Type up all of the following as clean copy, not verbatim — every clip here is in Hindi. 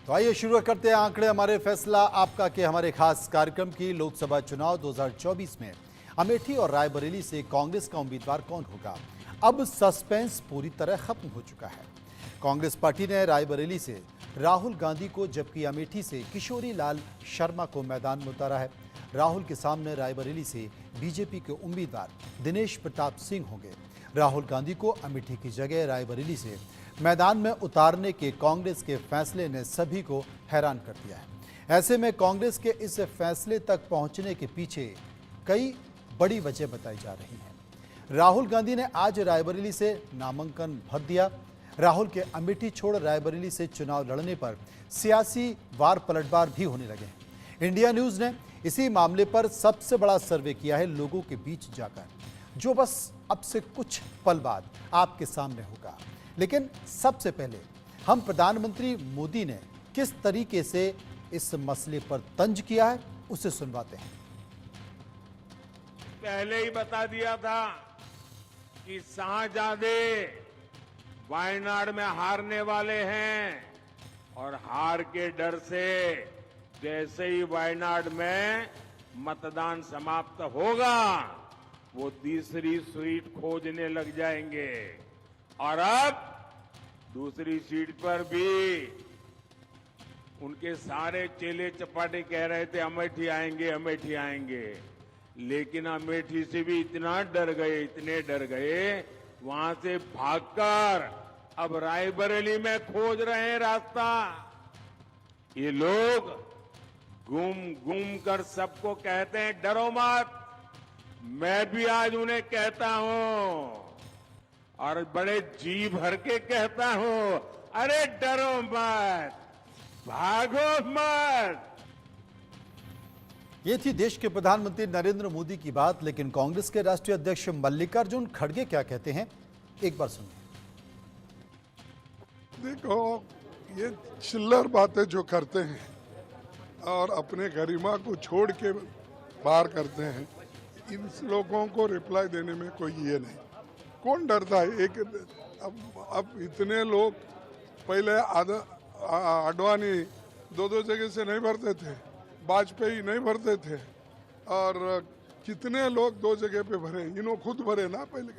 तो आइए शुरू करते हैं आंकड़े हमारे फैसला आपका के हमारे खास कार्यक्रम की। लोकसभा चुनाव 2024 में अमेठी और रायबरेली से कांग्रेस का उम्मीदवार कौन होगा, अब सस्पेंस पूरी तरह खत्म हो चुका है। कांग्रेस पार्टी ने रायबरेली से राहुल गांधी को, जबकि अमेठी से किशोरी लाल शर्मा को मैदान में उतारा है। राहुल के सामने रायबरेली से बीजेपी के उम्मीदवार दिनेश प्रताप सिंह होंगे। राहुल गांधी को अमेठी की जगह रायबरेली से मैदान में उतारने के कांग्रेस के फैसले ने सभी को हैरान कर दिया है। ऐसे में कांग्रेस के इस फैसले तक पहुंचने के पीछे कई बड़ी वजह बताई जा रही हैं। राहुल गांधी ने आज रायबरेली से नामांकन भर दिया। राहुल के अमेठी छोड़ रायबरेली से चुनाव लड़ने पर सियासी वार पलटवार भी होने लगे हैं। इंडिया न्यूज ने इसी मामले पर सबसे बड़ा सर्वे किया है लोगों के बीच जाकर, जो बस अब से कुछ पल बाद आपके सामने होगा। लेकिन सबसे पहले हम प्रधानमंत्री मोदी ने किस तरीके से इस मसले पर तंज किया है उसे सुनवाते हैं। पहले ही बता दिया था कि शाहजादे वायनाड में हारने वाले हैं और हार के डर से जैसे ही वायनाड में मतदान समाप्त होगा वो तीसरी सीट खोजने लग जाएंगे। और अब दूसरी सीट पर भी उनके सारे चेले चपाटे कह रहे थे अमेठी आएंगे, अमेठी आएंगे, लेकिन अमेठी से भी इतना डर गए, इतने डर गए, वहां से भागकर अब रायबरेली में खोज रहे हैं रास्ता। ये लोग घूम घूम कर सबको कहते हैं डरो मत। मैं भी आज उन्हें कहता हूं और बड़े जी भर के कहता हूं, अरे डरो मत, भागो मत। ये थी देश के प्रधानमंत्री नरेंद्र मोदी की बात, लेकिन कांग्रेस के राष्ट्रीय अध्यक्ष मल्लिकार्जुन खड़गे क्या कहते हैं, एक बार सुनिए। देखो, ये चिल्लर बातें जो करते हैं और अपने गरिमा को छोड़ के बाहर करते हैं, इन लोगों को रिप्लाई देने में कोई ये नहीं। कौन डरता है? एक अब इतने लोग, पहले आडवाणी दो जगह से नहीं भरते थे, वाजपेयी नहीं भरते थे, और कितने लोग दो जगह पे भरे, इन्हों खुद भरे ना पहले।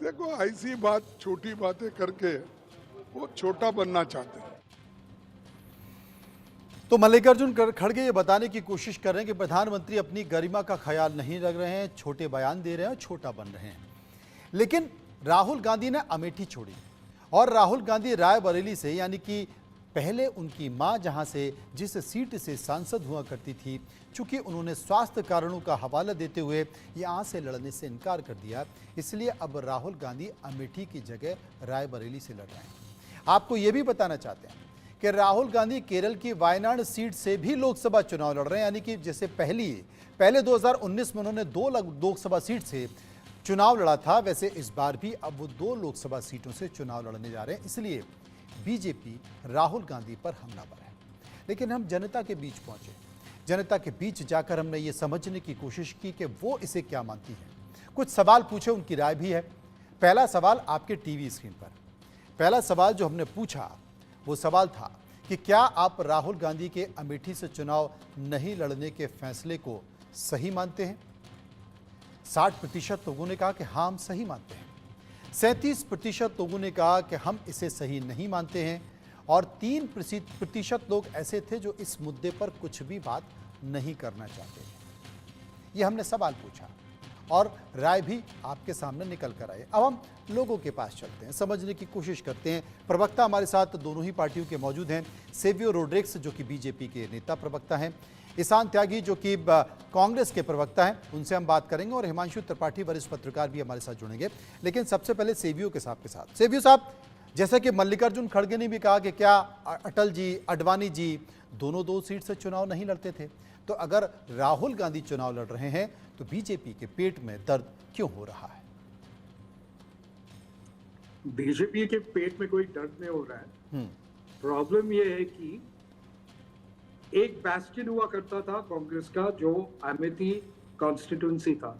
देखो, ऐसी बात, छोटी बातें करके वो छोटा बनना चाहते हैं। तो मल्लिकार्जुन खड़गे ये बताने की कोशिश कर रहे हैं कि प्रधानमंत्री अपनी गरिमा का ख्याल नहीं रख रहे हैं, छोटे बयान दे रहे हैं, छोटा बन रहे हैं। लेकिन राहुल गांधी ने अमेठी छोड़ी और राहुल गांधी रायबरेली से, यानी कि पहले उनकी मां जहां से जिस सीट से सांसद हुआ करती थी, चूंकि उन्होंने स्वास्थ्य कारणों का हवाला देते हुए यहां से लड़ने से इनकार कर दिया, इसलिए अब राहुल गांधी अमेठी की जगह रायबरेली से लड़ रहे हैं। आपको यह भी बताना चाहते हैं कि राहुल गांधी केरल की वायनाड सीट से भी लोकसभा चुनाव लड़ रहे हैं, यानी कि जैसे पहले 2019 में उन्होंने 2 लोकसभा सीट से चुनाव लड़ा था, वैसे इस बार भी अब वो 2 लोकसभा सीटों से चुनाव लड़ने जा रहे हैं। इसलिए बीजेपी राहुल गांधी पर हमलावर है। लेकिन हम जनता के बीच पहुंचे, जनता के बीच जाकर हमने ये समझने की कोशिश की कि वो इसे क्या मानती है। कुछ सवाल पूछे, उनकी राय भी है। पहला सवाल आपके टीवी स्क्रीन पर, पहला सवाल जो हमने पूछा वो सवाल था कि क्या आप राहुल गांधी के अमेठी से चुनाव नहीं लड़ने के फैसले को सही मानते हैं? 60% लोगों ने कहा कि हाँ, हम सही मानते हैं। 37% लोगों ने कहा कि हम इसे सही नहीं मानते हैं, और 3% लोग ऐसे थे जो इस मुद्दे पर कुछ भी बात नहीं करना चाहते थे। ये हमने सवाल पूछा और राय भी आपके सामने निकल कर आई। अब हम लोगों के पास चलते हैं, समझने की कोशिश करते हैं। प्रवक्ता हमारे साथ दोनों ही पार्टियों के मौजूद हैं। सेवियो रोड्रिग्स जो कि बीजेपी के नेता प्रवक्ता हैं, ईशान त्यागी जो कि कांग्रेस के प्रवक्ता हैं, उनसे हम बात करेंगे, और हिमांशु त्रिपाठी वरिष्ठ पत्रकार भी हमारे साथ जुड़ेंगे। लेकिन सबसे पहले सेवियो के साथ सेवियो साहब, जैसा कि मल्लिकार्जुन खड़गे ने भी कहा कि क्या अटल जी, अडवाणी जी दोनों 2 सीट से चुनाव नहीं लड़ते थे, तो अगर राहुल गांधी चुनाव लड़ रहे हैं तो बीजेपी के पेट में दर्द क्यों हो रहा है? बीजेपी के पेट में कोई दर्द नहीं हो रहा है। प्रॉब्लम यह है कि एक बैस्टियन हुआ करता था कांग्रेस का, जो अमेठी कॉन्स्टिट्यूंसी था,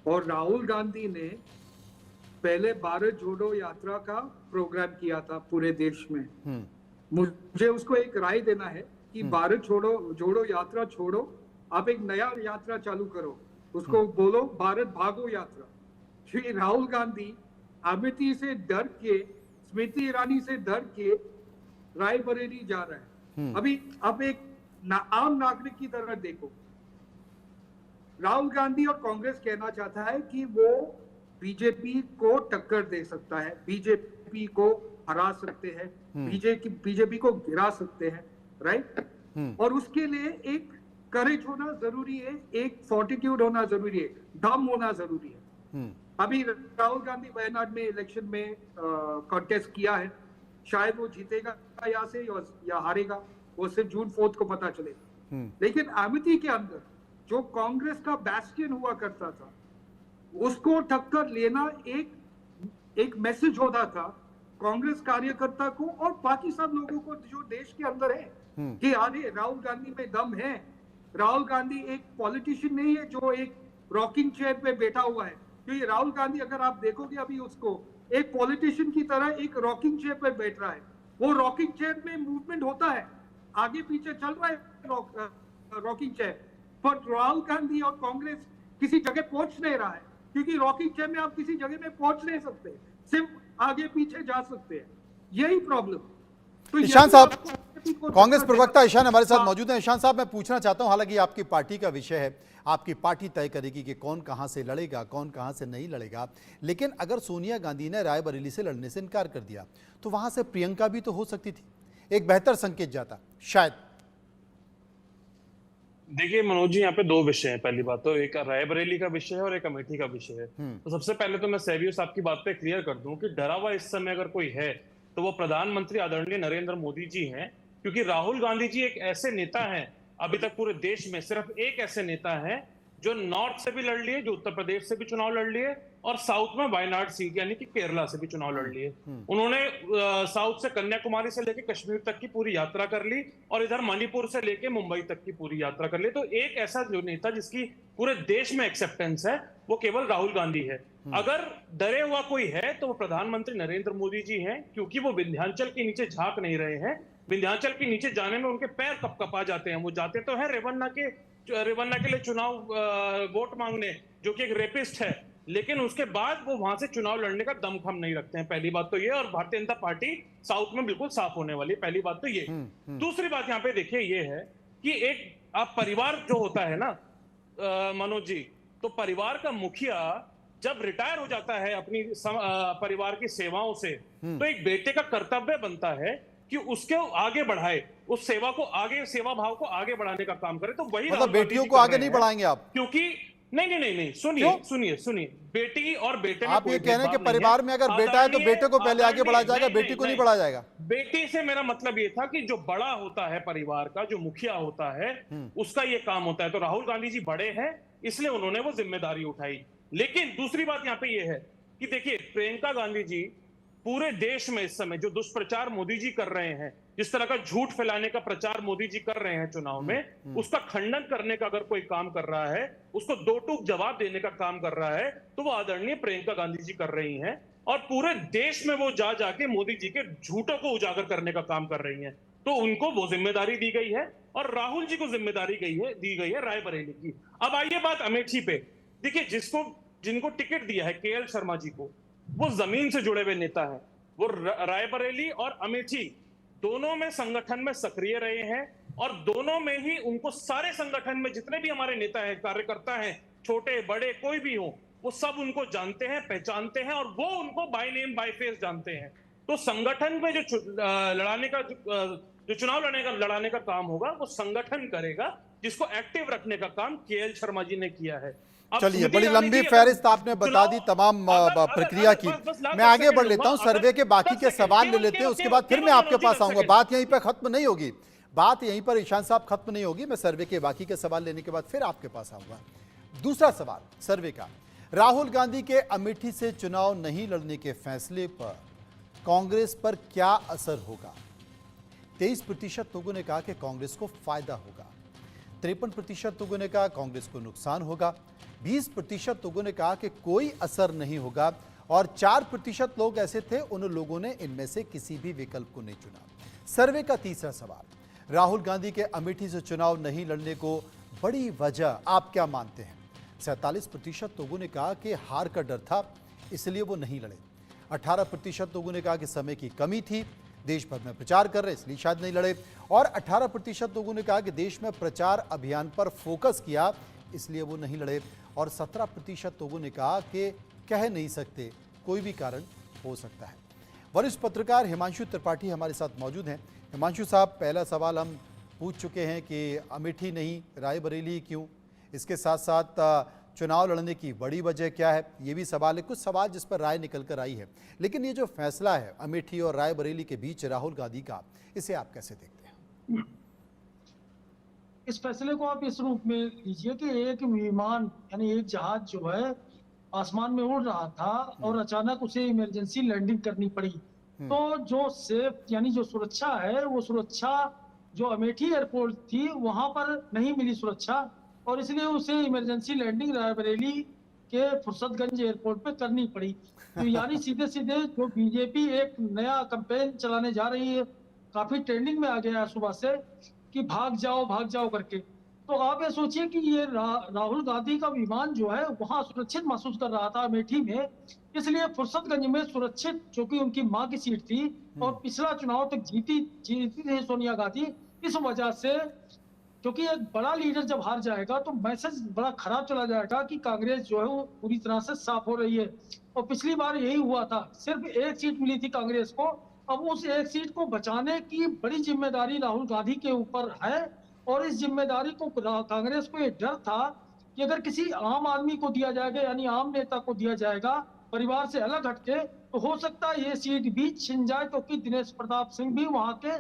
और राहुल गांधी ने पहले भारत जोड़ो यात्रा का प्रोग्राम किया था पूरे देश में, मुझे उसको एक राय देना है कि भारत छोड़ो जोड़ो यात्रा छोड़ो, आप एक नया यात्रा चालू करो, उसको बोलो भारत भागो यात्रा। श्री राहुल गांधी अमेठी से डर के, स्मृति ईरानी से डर के रायबरेली जा रहा है। अभी अब एक आम नागरिक की तरह देखो, राहुल गांधी और कांग्रेस कहना चाहता है कि वो बीजेपी को टक्कर दे सकता है, बीजेपी को हरा सकते हैं, बीजेपी को गिरा सकते हैं, राइट? और उसके लिए एक करेज होना जरूरी है, एक फोर्टिट्यूड होना जरूरी है, दम होना जरूरी है। अभी राहुल गांधी वायनाड में इलेक्शन में कॉन्टेस्ट किया है, शायद वो जीतेगा यहाँ से या हारेगा, वो सिर्फ जून 4 को पता चलेगा। लेकिन अमेठी के अंदर जो कांग्रेस का बैस्टियन हुआ करता था, उसको टक्कर लेना एक मैसेज होता था कांग्रेस कार्यकर्ता को और बाकी सब लोगों को जो देश के अंदर है कि अरे राहुल गांधी में दम है। राहुल गांधी एक पॉलिटिशियन नहीं है जो एक रॉकिंग चेयर पे बैठा हुआ है, क्योंकि राहुल गांधी अगर आप देखोगे अभी उसको एक पॉलिटिशियन की तरह एक रॉकिंग चेयर पे बैठ रहा है। वो रॉकिंग चेयर में मूवमेंट होता है, आगे पीछे चल रहा है रॉकिंग चेयर, पर राहुल गांधी और कांग्रेस किसी जगह पहुंच नहीं रहा है, क्योंकि रॉकिंग चेयर में आप किसी जगह में पहुंच नहीं सकते, सिर्फ आगे पीछे जा सकते हैं, यही प्रॉब्लम। तो ईशान साहब, कांग्रेस प्रवक्ता ईशान हमारे साथ मौजूद हैं। ईशान साहब, मैं पूछना चाहता हूं, हालांकि आपकी पार्टी का विषय है, आपकी पार्टी तय करेगी कि कौन कहां से लड़ेगा, कौन कहां से नहीं लड़ेगा, लेकिन अगर सोनिया गांधी ने रायबरेली से लड़ने से इनकार कर दिया तो वहां से प्रियंका भी तो हो सकती थी, एक बेहतर संकेत जाता शायद। देखिए मनोज जी, यहाँ पे दो विषय हैं। पहली बात तो एक रायबरेली का विषय है और एक अमेठी का विषय है। तो सबसे पहले तो मैं सहवीर साहब की बात पे क्लियर कर दूं कि डरा हुआ इस समय अगर कोई है तो वो प्रधानमंत्री आदरणीय नरेंद्र मोदी जी हैं, क्योंकि राहुल गांधी जी एक ऐसे नेता हैं, अभी तक पूरे देश में सिर्फ एक ऐसे नेता हैं जो नॉर्थ से भी लड़ लिए, जो उत्तर प्रदेश से भी चुनाव लड़ लिए और साउथ में वायनाड सीट यानी कि केरला से भी चुनाव लड़ लिए। उन्होंने साउथ से कन्याकुमारी से लेकर कश्मीर तक की पूरी यात्रा कर ली और इधर मणिपुर से लेकर मुंबई तक की पूरी यात्रा कर ली। तो एक ऐसा जो नेता जिसकी पूरे देश में एक्सेप्टेंस है वो केवल राहुल गांधी है। अगर डरे हुआ कोई है तो वो प्रधानमंत्री नरेंद्र मोदी जी हैं, क्योंकि वो विंध्याचल के नीचे झांक नहीं रहे हैं। विंध्याचल के नीचे जाने में उनके पैर कपकपा जाते हैं। वो जाते तो है रेवन्ना के लिए चुनाव वोट मांगने, जो कि एक रेपिस्ट है, लेकिन उसके बाद वो वहां से चुनाव लड़ने का दमखम नहीं रखते हैं। पहली बात तो ये, और भारतीय जनता पार्टी साउथ में बिल्कुल साफ होने वाली है। पहली बात तो ये। दूसरी बात यहाँ पे देखिए ये है कि एक आप परिवार जो होता है ना मनोज जी, तो परिवार का मुखिया जब रिटायर हो जाता है अपनी परिवार की सेवाओं से, तो एक बेटे का कर्तव्य बनता है कि उसके आगे बढ़ाए, उस सेवा को आगे, सेवा भाव को आगे बढ़ाने का काम करे। तो वही मतलब बेटियों को आगे नहीं बढ़ाएंगे आप? क्योंकि नहीं, सुनिए, बेटी और बेटे में आप ये कह रहे हैं कि परिवार में अगर बेटा है तो बेटे को पहले आगे बढ़ाया जाएगा, बेटी को नहीं बढ़ाया जाएगा? बेटी से मेरा मतलब ये था कि जो बड़ा होता है परिवार का, जो मुखिया होता है, उसका ये काम होता है। तो राहुल गांधी जी बड़े हैं, इसलिए उन्होंने वो जिम्मेदारी उठाई। लेकिन दूसरी बात यहाँ पे ये है कि देखिए, प्रियंका गांधी जी पूरे देश में इस समय जो दुष्प्रचार मोदी जी कर रहे हैं, जिस तरह का झूठ फैलाने का प्रचार मोदी जी कर रहे हैं चुनाव में, उसका खंडन करने का अगर कोई काम कर रहा है, उसको दो टूक जवाब देने का काम कर रहा है, तो वो आदरणीय प्रियंका गांधी जी कर रही हैं। और पूरे देश में वो जाके मोदी जी के झूठों को उजागर करने का काम कर रही हैं। तो उनको वो जिम्मेदारी दी गई है और राहुल जी को जिम्मेदारी दी गई है रायबरेली की। अब आइए बात अमेठी पे। देखिए, जिनको टिकट दिया है केएल शर्मा जी को, वो जमीन से जुड़े हुए नेता हैं। वो रायबरेली और अमेठी दोनों में संगठन में सक्रिय रहे हैं और दोनों में ही उनको सारे संगठन में जितने भी हमारे नेता हैं, कार्यकर्ता हैं, छोटे बड़े कोई भी हो, वो सब उनको जानते हैं, पहचानते हैं और वो उनको बाय नेम बाय फेस जानते हैं। तो संगठन में जो चुनाव लड़ाने का काम होगा वो संगठन करेगा, जिसको एक्टिव रखने का काम केएल शर्मा जी ने किया है। चलिए, बड़ी लंबी फहरिस्त आपने बता दी तमाम प्रक्रिया की। मैं आगे बढ़ लेता हूं, सर्वे के बाकी के सवाल ले लेते हैं, उसके बाद फिर मैं आपके पास आऊंगा। बात यहीं पर खत्म नहीं होगी, बात यहीं पर ईशान साहब खत्म नहीं होगी। मैं सर्वे के बाकी के सवाल लेने के बाद फिर आपके पास आऊंगा। दूसरा सवाल सर्वे का, राहुल गांधी के अमेठी से चुनाव नहीं लड़ने के फैसले पर कांग्रेस पर क्या असर होगा? 23% लोगों ने कहा कि कांग्रेस को फायदा होगा, 53% लोगों ने कहा कांग्रेस को नुकसान होगा, 20% लोगों ने कहा कि कोई असर नहीं होगा और 4% लोग ऐसे थे, उन लोगों ने इनमें से किसी भी विकल्प को नहीं चुना। सर्वे का तीसरा सवाल, राहुल गांधी के अमेठी से चुनाव नहीं लड़ने को बड़ी वजह आप क्या मानते हैं? 47% लोगों ने कहा कि हार का डर था इसलिए वो नहीं लड़े। 18% लोगों ने कहा कि समय की कमी थी, देश भर में प्रचार कर रहे इसलिए शायद नहीं लड़े। और 18% लोगों ने कहा कि देश में प्रचार अभियान पर फोकस किया इसलिए वो नहीं लड़े। और 17% लोगों ने कहा कि कह नहीं सकते, कोई भी कारण हो सकता है। वरिष्ठ पत्रकार हिमांशु त्रिपाठी हमारे साथ मौजूद हैं। हिमांशु साहब, पहला सवाल हम पूछ चुके हैं कि अमेठी नहीं रायबरेली क्यों, इसके साथ साथ चुनाव लड़ने की बड़ी वजह क्या है, ये भी सवाल है। कुछ सवाल जिस पर राय निकल कर आई है, लेकिन ये जो फैसला है अमेठी और रायबरेली के बीच राहुल गांधी का, इसे आप कैसे देखते हैं? इस फैसले को आप इस रूप में लीजिए कि एक विमान यानी एक जहाज जो है आसमान में उड़ रहा था और अचानक उसे इमरजेंसी लैंडिंग करनी पड़ी। तो जो सेफ यानी जो सुरक्षा है, वो सुरक्षा जो अमेठी एयरपोर्ट थी वहां पर नहीं मिली सुरक्षा, और इसलिए उसे इमरजेंसी लैंडिंग रायबरेली के फुर्सतगंज एयरपोर्ट पे करनी पड़ी। तो यानी सीधे सीधे जो बीजेपी एक नया कैंपेन चलाने जा रही है, काफी ट्रेंडिंग में आ गया है सुबह से, कि भाग जाओ करके। तो आप ये सोचिए कि ये राहुल गांधी का विमान जो है वहां सुरक्षित महसूस कर रहा था अमेठी में, इसलिए फुर्सतगंज में सुरक्षित, चूंकि उनकी मां की सीट थी और पिछला चुनाव तक जीती थी सोनिया गांधी, इस वजह से, क्योंकि एक बड़ा लीडर जब हार जाएगा तो मैसेज बड़ा खराब चला जाएगा कि कांग्रेस जो है वो पूरी तरह से साफ हो रही है। और पिछली बार यही हुआ था, सिर्फ एक सीट मिली थी कांग्रेस को। अब उस एक सीट को बचाने की बड़ी जिम्मेदारी राहुल गांधी के ऊपर है, और इस जिम्मेदारी को कांग्रेस को ये डर था कि अगर किसी आम आदमी को दिया जाएगा, यानी आम नेता को दिया जाएगा परिवार से अलग हटके, तो हो सकता है ये सीट भी छिन जाए, क्योंकि दिनेश प्रताप सिंह भी वहां के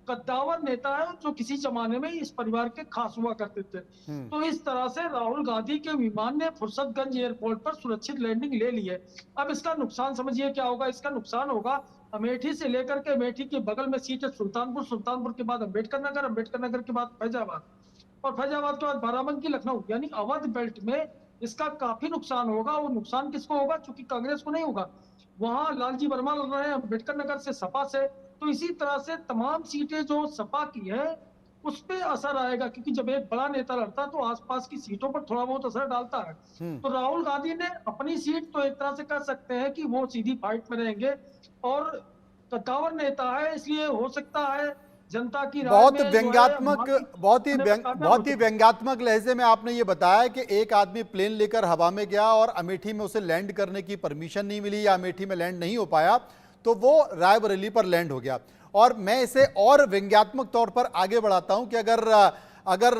कद्दावर नेता है जो किसी जमाने में इस परिवार के खास हुआ करते थे। तो इस तरह से राहुल गांधी के विमान ने फुर्सतगंज एयरपोर्ट पर सुरक्षित लैंडिंग ले ली है। अब इसका नुकसान समझिए क्या होगा। इसका नुकसान होगा अमेठी से लेकर के, अमेठी के बगल में सीट है सुल्तानपुर, सुल्तानपुर के बाद अम्बेडकर नगर, अम्बेडकर नगर के बाद फैजाबाद, और फैजाबाद के बाद बाराबंकी, लखनऊ, यानी अवध बेल्ट में इसका काफी नुकसान होगा। वो नुकसान किसको होगा? चूंकि कांग्रेस को नहीं होगा, वहां लालजी वर्मा लड़ रहे हैं अम्बेडकर नगर से, सपा से। तो इसी तरह से तमाम सीटें जो सपा की है उस पे असर आएगा, क्योंकि जब एक बड़ा नेता लड़ता है तो आसपास की सीटों पर थोड़ा बहुत असर डालता है। तो राहुल गांधी ने अपनी सीट तो एक तरह से कह सकते हैं कि वो सीधी फाइट में रहेंगे, और कद्दावर नेता है इसलिए हो सकता है जनता की राय बहुत में व्यंग्यात्मक, बहुत ही व्यंग्यात्मक लहजे में आपने ये बताया कि एक आदमी प्लेन लेकर हवा में गया और अमेठी में उसे लैंड करने की परमिशन नहीं मिली या अमेठी में लैंड नहीं हो पाया, तो वो रायबरेली पर लैंड हो गया। और मैं इसे और व्यंग्यात्मक तौर पर आगे बढ़ाता हूं कि अगर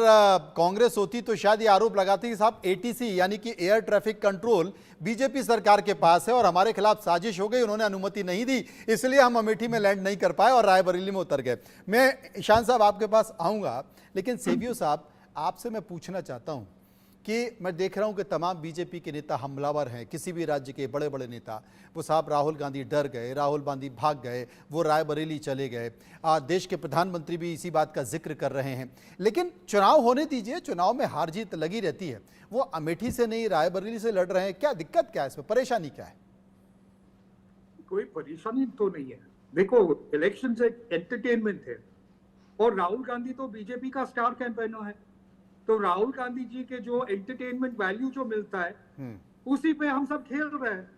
कांग्रेस होती तो शायद ये आरोप लगाती कि साहब एटीसी यानी कि एयर ट्रैफिक कंट्रोल बीजेपी सरकार के पास है और हमारे खिलाफ साजिश हो गई, उन्होंने अनुमति नहीं दी, इसलिए हम अमेठी में लैंड नहीं कर पाए और रायबरेली में उतर गए। मैं ईशान साहब आपके पास आऊंगा, लेकिन सेवियो साहब आपसे मैं पूछना चाहता हूं कि मैं देख रहा हूं कि तमाम बीजेपी के नेता हमलावर हैं, किसी भी राज्य के बड़े बड़े नेता, वो साहब राहुल गांधी डर गए, राहुल गांधी भाग गए, वो रायबरेली चले गए। देश के प्रधानमंत्री भी इसी बात का जिक्र कर रहे हैं। लेकिन चुनाव होने दीजिए, चुनाव में हार जीत लगी रहती है। वो अमेठी से नहीं रायबरेली से लड़ रहे हैं, क्या दिक्कत क्या है इसमें, परेशानी क्या है? कोई परेशानी तो नहीं है। देखो, इलेक्शन एक एंटरटेनमेंट है, और राहुल गांधी तो बीजेपी का स्टार कैंपेनर है। तो राहुल गांधी जी के जो एंटरटेनमेंट वैल्यू जो मिलता है उसी पे हम सब खेल रहे हैं।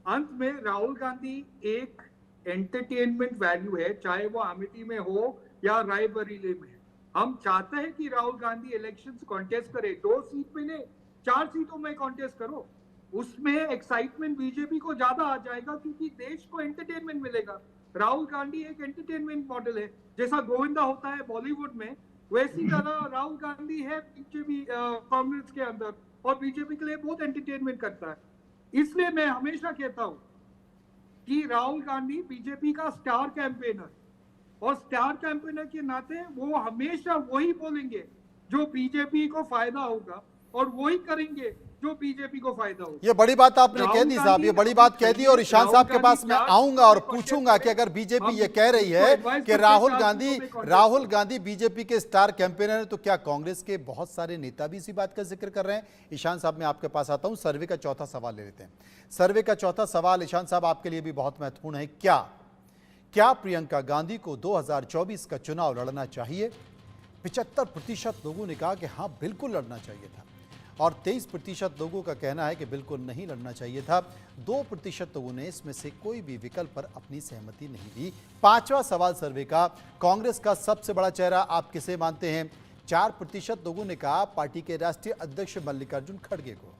अंत में राहुल गांधी एक एंटरटेनमेंट वैल्यू है, चाहे वो अमेठी में हो या रायबरेली में। हम चाहते हैं कि राहुल गांधी इलेक्शंस कॉन्टेस्ट करे, 2 सीट में नहीं 4 सीटों में कॉन्टेस्ट करो। उसमें एक्साइटमेंट बीजेपी को ज्यादा आ जाएगा, क्योंकि देश को एंटरटेनमेंट मिलेगा। राहुल गांधी एक एंटरटेनमेंट मॉडल है, जैसा गोविंदा होता है बॉलीवुड में, वैसी तरह राहुल गांधी है बीजेपी कांग्रेस के अंदर, और बीजेपी के लिए बहुत एंटरटेनमेंट करता है। इसलिए मैं हमेशा कहता हूं कि राहुल गांधी बीजेपी का स्टार कैंपेनर, और स्टार कैंपेनर के नाते वो हमेशा वही बोलेंगे जो बीजेपी को फायदा होगा, और वही करेंगे जो बीजेपी को फायदा होगा। ये बड़ी बात आपने कह दी साहब, ये बड़ी बात कह दी। और ईशान साहब के पास मैं आऊंगा और पूछूंगा कि अगर बीजेपी ये कह रही है कि राहुल गांधी बीजेपी के स्टार कैंपेनर है, तो क्या कांग्रेस के बहुत सारे नेता भी इसी बात का जिक्र कर रहे हैं? ईशान साहब, मैं आपके पास आता हूं, सर्वे का चौथा सवाल ले लेते हैं। सर्वे का चौथा सवाल ईशान साहब आपके लिए भी बहुत महत्वपूर्ण है। क्या प्रियंका गांधी को 2024 का चुनाव लड़ना चाहिए? 75% लोगों ने कहा कि हाँ, बिल्कुल लड़ना चाहिए था और 23% लोगों का कहना है कि बिल्कुल नहीं लड़ना चाहिए था। 2% लोगों ने इसमें से कोई भी विकल्प पर अपनी सहमति नहीं दी। 5वां सवाल सर्वे का, कांग्रेस का सबसे बड़ा चेहरा आप किसे मानते हैं? 4% लोगों ने कहा पार्टी के राष्ट्रीय अध्यक्ष मल्लिकार्जुन खड़गे को।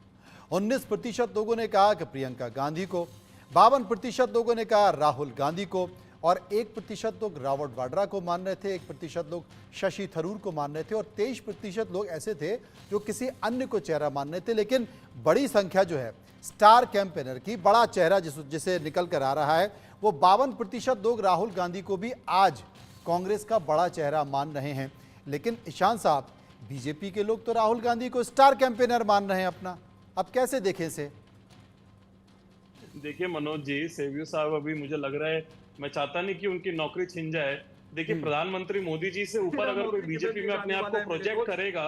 19% लोगों ने कहा कि प्रियंका गांधी को। 52% लोगों ने कहा राहुल गांधी को और 1% लोग रॉबर्ट वाड्रा को मान रहे थे, 1% लोग शशि थरूर को मान रहे थे और 23% लोग ऐसे थे जो किसी अन्य को चेहरा मान रहे थे। लेकिन बड़ी संख्या जो है स्टार कैंपेनर की, बड़ा चेहरा जिसे निकल कर आ रहा है, वो 52% लोग राहुल गांधी को भी आज कांग्रेस का बड़ा चेहरा मान रहे हैं। लेकिन ईशान साहब, बीजेपी के लोग तो राहुल गांधी को स्टार कैंपेनर मान रहे हैं अपना, अब कैसे देखें इसे? देखिए मनोज जी, सेवियो साहब, अभी मुझे लग रहा है, मैं चाहता नहीं कि उनकी नौकरी छिन जाए। देखिए, प्रधानमंत्री मोदी जी से ऊपर अगर कोई बीजेपी में अपने आप को प्रोजेक्ट करेगा,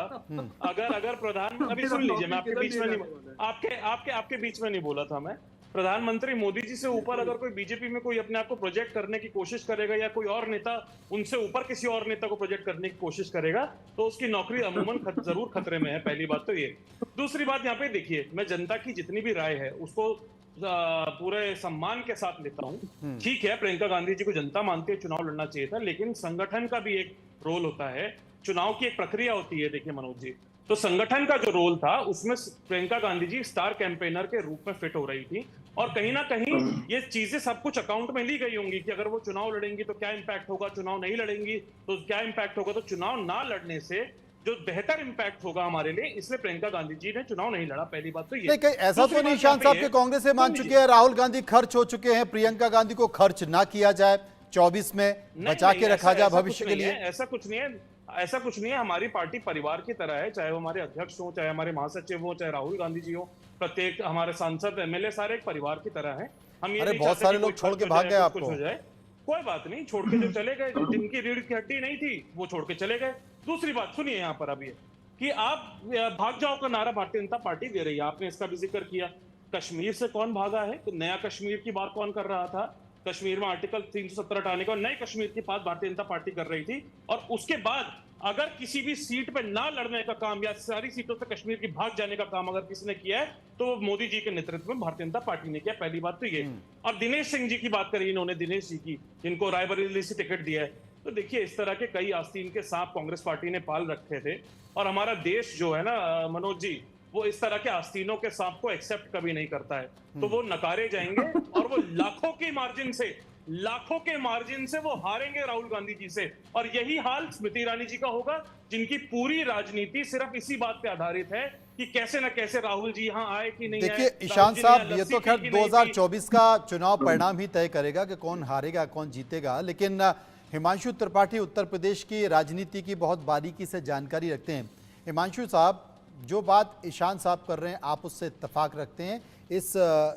अगर प्रधान, अभी सुन लीजिए, मैं आपके बीच में नहीं, आपके बीच में नहीं बोला था मैं। प्रधानमंत्री मोदी जी से ऊपर अगर कोई बीजेपी में कोई अपने आप को प्रोजेक्ट करने की कोशिश करेगा या कोई और नेता उनसे ऊपर किसी और नेता को प्रोजेक्ट करने की कोशिश करेगा, तो उसकी नौकरी अमूमन जरूर खतरे में है। पहली बात तो ये। दूसरी बात, यहाँ पे देखिए, मैं जनता की जितनी भी राय है उसको पूरे सम्मान के साथ लेता हूँ। ठीक है, प्रियंका गांधी जी को जनता मानती है, चुनाव लड़ना चाहिए था, लेकिन संगठन का भी एक रोल होता है, चुनाव की एक प्रक्रिया होती है। देखिए मनोज जी, तो संगठन का जो रोल था उसमें प्रियंका गांधी जी स्टार कैंपेनर के रूप में फिट हो रही थी और कहीं ना कहीं ये चीजें सब कुछ अकाउंट में ली गई होंगी कि अगर वो चुनाव लड़ेंगी तो क्या इंपैक्ट होगा, चुनाव नहीं लड़ेंगी तो क्या इंपैक्ट होगा। तो चुनाव ना लड़ने से जो बेहतर इंपैक्ट होगा हमारे लिए, इसलिए प्रियंका गांधी जी ने चुनाव नहीं लड़ा। पहली बात तो ये। नहीं, ऐसा तो नहीं ईशान साहब के कांग्रेस से मान चुके हैं, राहुल गांधी खर्च हो चुके हैं, प्रियंका गांधी को खर्च ना किया जाए, 24 में बचा के रखा जाए भविष्य के लिए। ऐसा कुछ नहीं है, ऐसा कुछ नहीं है। हमारी पार्टी परिवार की तरह है, चाहे वो हमारे अध्यक्ष हो, चाहे हमारे महासचिव हो, चाहे राहुल गांधी जी हो, प्रत्येक हमारे सांसद एमएलए सारे एक परिवार की तरह है। हम ये बहुत सारे लोग छोड़ के भाग गए आपको। कोई बात नहीं, छोड़ के जो चले गए, जिनकी रीढ़ की हड्डी नहीं थी वो छोड़ के चले गए। दूसरी बात सुनिए, यहाँ पर अभी कि आप भाग जाओ का नारा भारतीय जनता पार्टी दे रही है, आपने इसका भी जिक्र किया। कश्मीर से कौन भागा है? तो नया कश्मीर की बात कौन कर रहा था? कश्मीर में आर्टिकल 370 हटाने का, नए कश्मीर की बात भारतीय जनता पार्टी कर रही थी। और उसके बाद अगर किसी भी सीट पे ना लड़ने का काम या सारी सीटों से कश्मीर की भाग जाने का काम अगर किसी ने किया है तो वो मोदी जी के नेतृत्व में भारतीय जनता पार्टी ने किया। पहली बात तो ये। और दिनेश सिंह जी की बात करी इन्होंने, दिनेश जी की, जिनको रायबरेली से टिकट दिया है। तो देखिए, इस तरह के कई आस्तीन के सांप कांग्रेस पार्टी ने पाल रखे थे और हमारा देश जो है ना मनोज जी, वो इस तरह के आस्तीनों के सांप को एक्सेप्ट कभी नहीं करता है। तो वो नकारे जाएंगे और वो लाखों के मार्जिन से वो हारेंगे राहुल गांधी जी से। और यही हाल स्मृति ईरानी जी का होगा, जिनकी पूरी राजनीति सिर्फ इसी बात पे आधारित है कि कैसे ना कैसे राहुल जी यहाँ आए कि नहीं आए। देखिए ईशान साहब, ये तो खैर 2024 का चुनाव परिणाम ही तय करेगा कि कौन हारेगा कौन जीतेगा। लेकिन हिमांशु त्रिपाठी उत्तर प्रदेश की राजनीति की बहुत बारीकी से जानकारी रखते हैं। हिमांशु साहब, जो बात ईशान साहब कर रहे हैं, आप उससे इत्तेफाक रखते हैं इस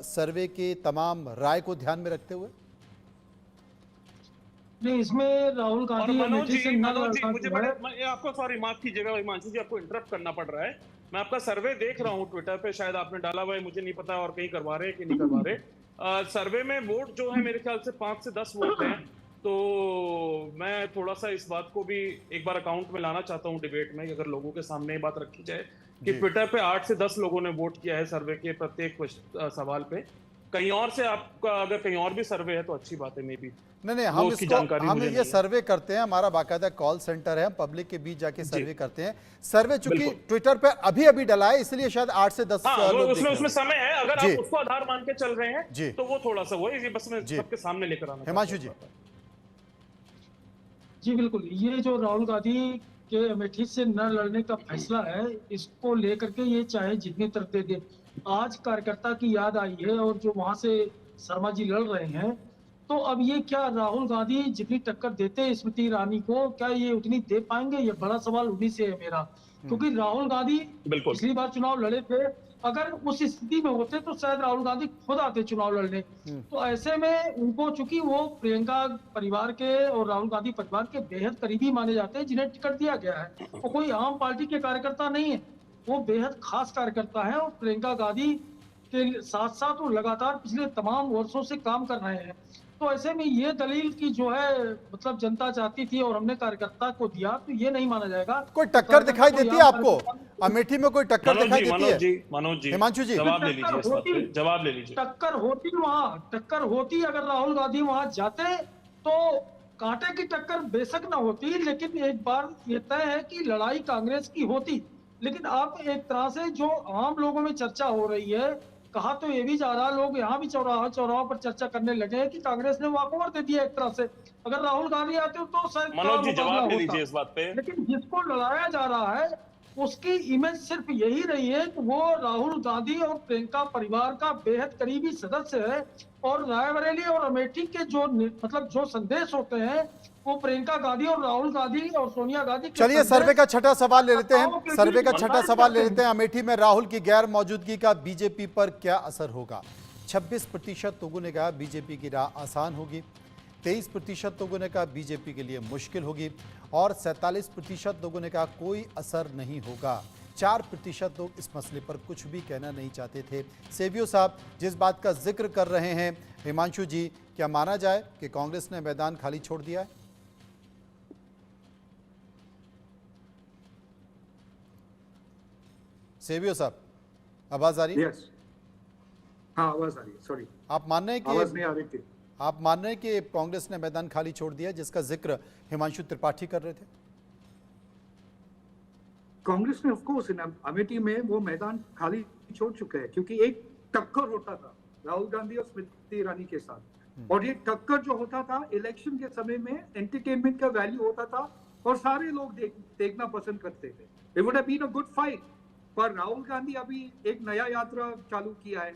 सर्वे के तमाम राय को ध्यान में रखते हुए? नहीं, इसमें राहुल गांधी मनोज जी, मुझे बड़े आपको सॉरी माफ कीजिएगा हिमांशु जी, आपको इंटरप्ट करना पड़ रहा है। मैं आपका सर्वे देख रहा हूँ ट्विटर पे, शायद आपने डाला हुआ है, मुझे नहीं पता और कहीं करवा रहे हैं कि नहीं करवा रहे। सर्वे में वोट जो है मेरे ख्याल से 5 से 10 वोट हैं। तो मैं थोड़ा सा इस बात को भी एक बार अकाउंट में लाना चाहता हूं डिबेट में, अगर लोगों के सामने ये बात रखी जाए कि ट्विटर पे 8 से 10 लोगों ने वोट किया है सर्वे के प्रत्येक सवाल पे। कहीं और से आपका अगर कहीं और भी सर्वे है तो अच्छी बात है, मे बी। नहीं, हम ये सर्वे करते हैं, हमारा बाकायदा कॉल सेंटर है, हम पब्लिक के बीच जाके सर्वे करते हैं। सर्वे चूंकि ट्विटर पे अभी डला है, इसलिए शायद 8 से 10 लोग उसमें समय है। अगर आप उसको आधार मान के चल रहे हैं तो वो थोड़ा सा वो है, बस मैं सबके सामने लेकर आना। हिमांशु जी। जी बिल्कुल, ये जो राहुल गांधी के अमेठी से न लड़ने का फैसला है, इसको लेकर के ये चाहे जितनी तरफ दे दे, आज कार्यकर्ता की याद आई है और जो वहां से शर्मा जी लड़ रहे हैं, तो अब ये क्या राहुल गांधी जितनी टक्कर देते हैं स्मृति ईरानी को, क्या ये उतनी दे पाएंगे? ये बड़ा सवाल उन्हीं से है मेरा। क्योंकि राहुल गांधी पिछली बार चुनाव लड़े थे, अगर उस स्थिति में होते तो शायद राहुल गांधी खुद आते चुनाव लड़ने। तो ऐसे में उनको, चूंकि वो प्रियंका परिवार के और राहुल गांधी परिवार के बेहद करीबी माने जाते हैं जिन्हें टिकट दिया गया है, वो कोई आम पार्टी के कार्यकर्ता नहीं है, वो बेहद खास कार्यकर्ता है और प्रियंका गांधी के साथ साथ वो लगातार पिछले तमाम वर्षों से काम कर रहे हैं। तो ऐसे में ये दलील की जो है मतलब जनता चाहती थी और हमने कार्यकर्ता को दिया, तो ये नहीं माना जाएगा। कोई टक्कर दिखाई देती है आपको अमेठी में? कोई टक्कर दिखाई देती है? मनोज जी, हिमांशु जी, जवाब ले लीजिए इस बात पे, जवाब ले लीजिए। टक्कर होती अगर राहुल गांधी वहां जाते तो कांटे की टक्कर बेशक ना होती, लेकिन एक बार ये तय है कि लड़ाई कांग्रेस की होती। लेकिन अब एक तरह से जो आम लोगों में चर्चा हो रही है, कहा तो ये भी जा रहा है, लोग यहाँ भी चौराहा पर चर्चा करने लगे हैं कि कांग्रेस ने वॉकओवर दे दिया एक तरह से। अगर राहुल गांधी आते तो शायद मनोज जी, मुकाबला जवाब ले होता। लीजिए इस बात पे। लेकिन जिसको लड़ाया जा रहा है उसकी इमेज सिर्फ यही रही है कि वो राहुल गांधी और प्रियंका परिवार का बेहद करीबी सदस्य है, और रायबरेली और अमेठी के जो मतलब जो संदेश होते हैं वो प्रियंका गांधी और राहुल गांधी और सोनिया गांधी के चलिए सर्वे का छठा सवाल ले लेते हैं। के सर्वे का बीच छठा सवाल ले लेते हैं। अमेठी में राहुल की गैर मौजूदगी का बीजेपी पर क्या असर होगा? 26% लोगों ने कहा बीजेपी की राह आसान होगी, 23% लोगों ने कहा बीजेपी के लिए मुश्किल होगी, और 47% लोगों ने कहा कोई असर नहीं होगा। 4% लोग इस मसले पर कुछ भी कहना नहीं चाहते थे। सेवियो साहब, जिस बात का जिक्र कर रहे हैं हिमांशु जी, क्या माना जाए कि कांग्रेस ने मैदान खाली छोड़ दिया है? सेवियो साहब, आवाज आ रही है? यस, हाँ आवाज आ रही है, सॉरी आप मान रहे हैं आवाज नहीं कि आ रही थी। आप मान रहे हैं कि कांग्रेस ने मैदान खाली छोड़ दिया, जिसका जिक्र हिमांशु त्रिपाठी कर रहे थे? कांग्रेस ने ऑफ कोर्स अमेठी में वो मैदान खाली छोड़ चुके हैं, क्योंकि एक टक्कर होता था राहुल गांधी और स्मृति ईरानी के साथ, और ये टक्कर जो होता था इलेक्शन के समय में एंटरटेनमेंट का वैल्यू होता था और सारे लोग देखना पसंद करते थे। It would have been a good fight. पर राहुल गांधी अभी एक नया यात्रा चालू किया है,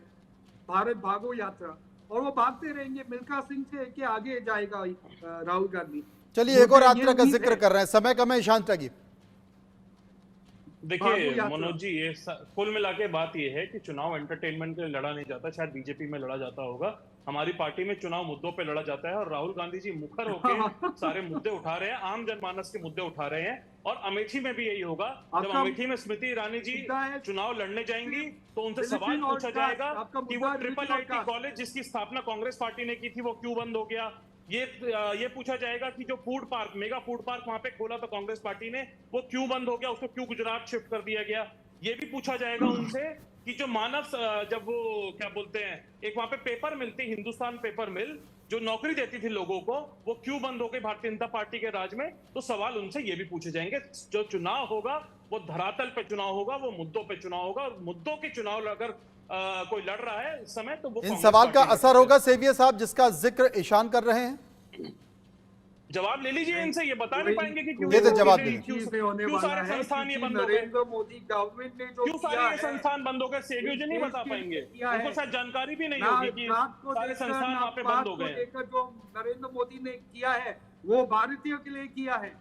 भारत भागो यात्रा, और वो भागते रहेंगे। मिल्खा सिंह से के आगे जाएगा राहुल गांधी। चलिए एक और यात्रा का जिक्र कर रहे हैं, समय कम है। शांत लगी। देखिए मनोज जी, ये कुल मिला के बात ये है कि चुनाव एंटरटेनमेंट के लिए लड़ा नहीं जाता, शायद बीजेपी में लड़ा जाता होगा। हमारी पार्टी में चुनाव मुद्दों पे लड़ा जाता है, और राहुल गांधी जी मुखर होकर सारे मुद्दे उठा रहे हैं, आम जनमानस के मुद्दे उठा रहे हैं। और अमेठी में भी यही होगा। जब अमेठी में स्मृति ईरानी जी चुनाव लड़ने जाएंगी तो उनसे सवाल पूछा जाएगा कि वो ट्रिपल आईटी कॉलेज जिसकी स्थापना कांग्रेस पार्टी ने की थी वो क्यों बंद हो गया। ये पूछा जाएगा कि जो food park, mega food park वहां पे खोला था कांग्रेस पार्टी ने, वो क्यों बंद हो गया, उसको क्यों गुजरात शिफ्ट कर दिया गया। ये भी पूछा जाएगा उनसे कि जो मानव, जब वो क्या बोलते हैं, एक वहां पे पेपर मिलती, हिंदुस्तान पेपर मिल, जो नौकरी देती थी लोगों को, वो क्यों बंद हो गई भारतीय जनता पार्टी के राज में। तो सवाल उनसे ये भी पूछे जाएंगे। जो चुनाव होगा वो धरातल पे चुनाव होगा, वो मुद्दों पे चुनाव होगा, और मुद्दों के चुनाव अगर कोई लड़ रहा है इस समय तो वो इन सवाल का असर होगा सेवियर साहब जिसका जिक्र ईशान कर रहे हैं? जवाब ले लीजिए इनसे, ये बता नहीं पाएंगे कि क्यों जवाब क्यों सारे संस्थान ये बंद हो गए, नरेंद्र मोदी गवर्नमेंट ने जो क्यों सारे ये संस्थान बंद हो गए, सेवियो जी नहीं बता पाएंगे। उनको शायद जानकारी भी नहीं होगी कि सारे संस्थान वहां पे बंद हो गए। जो नरेंद्र मोदी ने किया है वो भारतीयों के लिए किया है।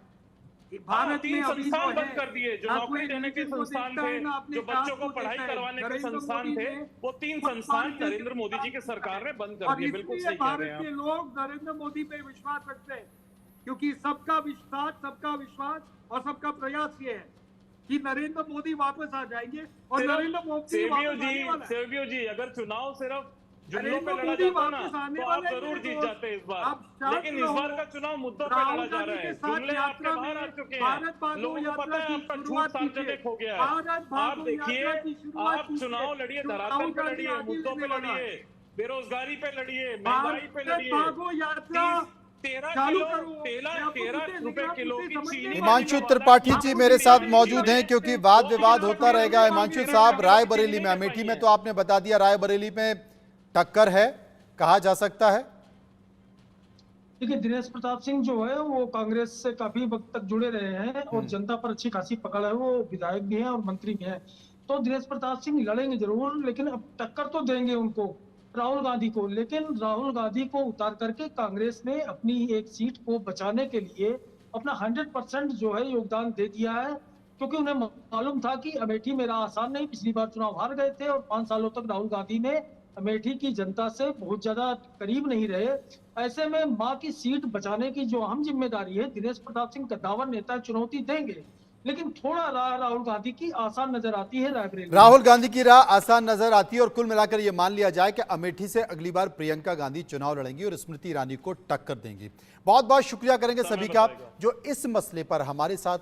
भारत में संस्थान बंद कर दिए, जो नौकरी देने के संस्थान थे, जो बच्चों को पढ़ाई करवाने के संस्थान थे, वो 3 संस्थान नरेंद्र मोदी जी की सरकार ने बंद कर दिए। बिल्कुल सही कह रहे हैं आप। लोग नरेंद्र मोदी पे विश्वास रखते हैं, क्योंकि सबका विश्वास और सबका प्रयास ये है कि नरेंद्र मोदी वापस आ जाएंगे। और नरेंद्र मोदी सेवियो जी, अगर चुनाव सिर्फ जुमलों पे लड़ा जाता ना तो आप जरूर जीत जाते इस बार, लेकिन इस बार का चुनाव मुद्दों पे लड़ा जा रहा है। जुमले आपके बाहर आ चुके हैं, लोगों को पता है आपका झूठ सार्वजनिक हो गया है। आप देखिए, आप चुनाव लड़िए, धरातल पे लड़िए, मुद्दों पे लड़िए, बेरोजगारी पे लड़िए, महंगाई पे लड़िए। 13 रुपए किलो की चीनी। हिमांशु त्रिपाठी जी मेरे साथ मौजूद हैं, क्योंकि वाद विवाद होता रहेगा। हिमांशु साहब, रायबरेली में, अमेठी में तो आपने बता दिया, रायबरेली में टक्कर है, कहा जा सकता है। देखिए, दिनेश प्रताप सिंह जो है वो कांग्रेस से काफी वक्त तक जुड़े रहे हैं और जनता पर अच्छी खासी पकड़ है, वो विधायक भी हैं और मंत्री भी हैं। तो दिनेश प्रताप सिंह लड़ेंगे जरूर, लेकिन अब टक्कर तो देंगे उनको, राहुल गांधी को। लेकिन राहुल गांधी को उतार करके कांग्रेस ने अपनी एक सीट को बचाने के लिए अपना 100% जो है योगदान दे दिया है, क्योंकि उन्हें मालूम था कि अमेठी में राह आसान नहीं। पिछली बार चुनाव हार गए थे और 5 सालों तक राहुल गांधी ने अमेठी की जनता से बहुत ज्यादा करीब नहीं रहे। ऐसे में मां की सीट बचाने की जो अहम जिम्मेदारी है, दिनेश प्रताप सिंह कद्दावर नेता चुनौती देंगे। लेकिन थोड़ा राहुल गांधी की आसान नजर आती है रायबरेली। राहुल गांधी की राह आसान नजर आती है और कुल मिलाकर यह मान लिया जाए कि अमेठी से अगली बार प्रियंका गांधी चुनाव लड़ेंगी और स्मृति ईरानी को टक्कर देंगी। बहुत बहुत शुक्रिया करेंगे सभी का जो इस मसले पर हमारे साथ